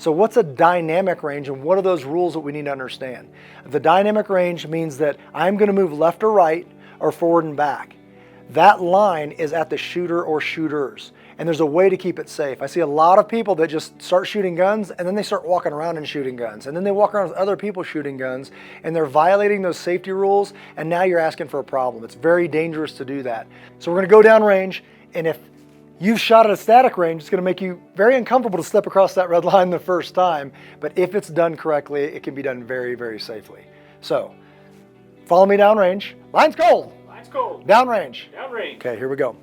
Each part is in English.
So what's a dynamic range, and what are those rules that we need to understand? The dynamic range means that I'm going to move left or right or forward and back. That line is at the shooter or shooters, and there's a way to keep it safe. I see a lot of people that just start shooting guns, and then they start walking around and shooting guns, and then they walk around with other people shooting guns, and they're violating those safety rules, and now you're asking for a problem. It's very dangerous to do that. So we're going to go down range, and if you've shot at a static range, it's going to make you very uncomfortable to step across that red line the first time, but if it's done correctly, it can be done very, very safely. So follow me down range. Line's cold. Line's cold. Downrange. Downrange. Okay, here we go.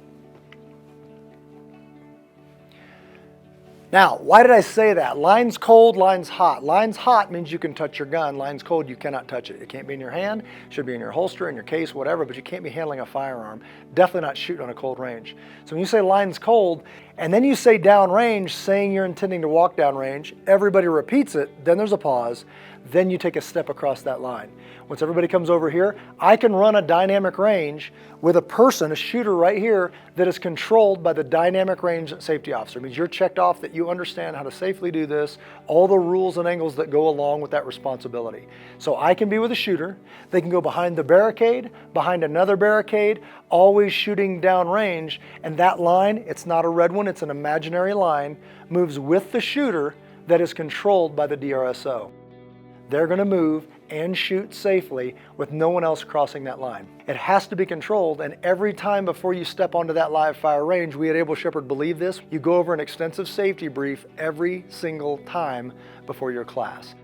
Now, why did I say that? Line's cold, line's hot. Line's hot means you can touch your gun. Line's cold, you cannot touch it. It can't be in your hand, it should be in your holster, in your case, whatever, but you can't be handling a firearm. Definitely not shooting on a cold range. So when you say line's cold, and then you say downrange, saying you're intending to walk downrange, everybody repeats it, then there's a pause, then you take a step across that line. Once everybody comes over here, I can run a dynamic range with a person, a shooter right here, that is controlled by the dynamic range safety officer. It means you're checked off that you understand how to safely do this, all the rules and angles that go along with that responsibility. So I can be with a shooter, they can go behind the barricade, behind another barricade, always shooting downrange, and that line, it's not a red one, it's an imaginary line, moves with the shooter that is controlled by the DRSO. They're going to move and shoot safely with no one else crossing that line. It has to be controlled, and every time before you step onto that live fire range, we at Able Shepherd believe this, you go over an extensive safety brief every single time before your class.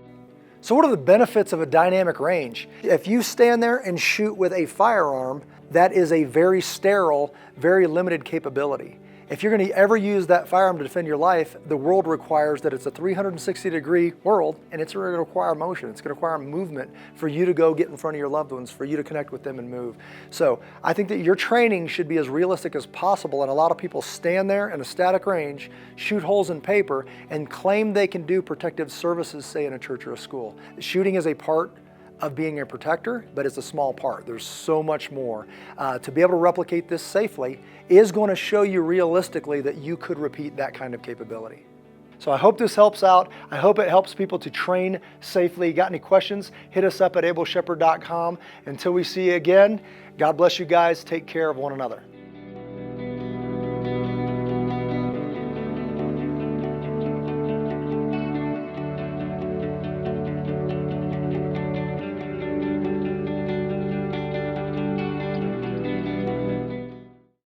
So what are the benefits of a dynamic range? If you stand there and shoot with a firearm, that is a very sterile, very limited capability. If you're going to ever use that firearm to defend your life, the world requires that it's a 360-degree world, and it's going to require motion. It's going to require movement for you to go get in front of your loved ones, for you to connect with them and move. So I think that your training should be as realistic as possible, and a lot of people stand there in a static range, shoot holes in paper, and claim they can do protective services, say in a church or a school. Shooting is a part of being a protector, but it's a small part. There's so much more. To be able to replicate this safely is going to show you realistically that you could repeat that kind of capability. So I hope this helps out. I hope it helps people to train safely. Got any questions? Hit us up at ableshepherd.com. Until we see you again, God bless you guys. Take care of one another.